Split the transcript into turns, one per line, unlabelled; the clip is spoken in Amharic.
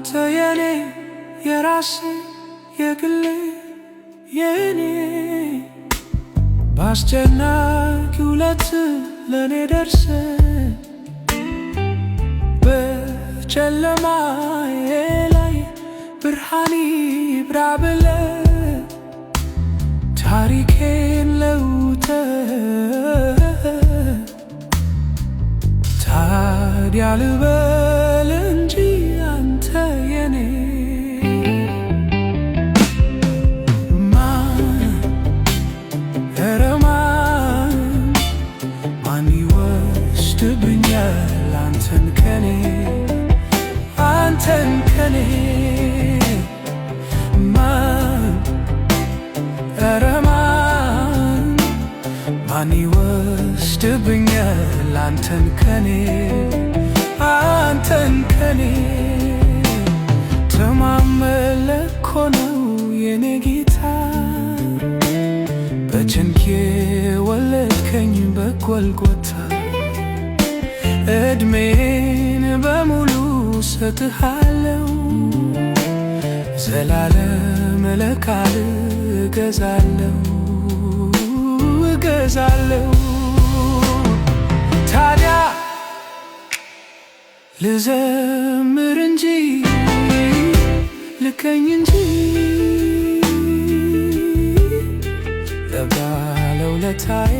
አንተ የኔ የራሴ የግሌ የኔ በአስጨናቂው ለት ለኔ ደርሰ በጨለማዬ ላይ ብርሃን ይብራ ብለ ታሪኬን ለውጠ ታዲያ ልበል እንጂ አንተ የኔ ማን ይወስድብኛል አንተን ከኔ ማን ይወስድብኛል አንተን ከኔ ተማመለኮ ነው የኔ ጌታ በጭንቄ ወለድከኝ በጎልጎታ እድሜን በሙሉ ሰጥሃለው ዘላለም ለቃል እገዛለው ታዲያ ልዘምር እንጂ ልከኝ እንጂ ለባለውለታዬ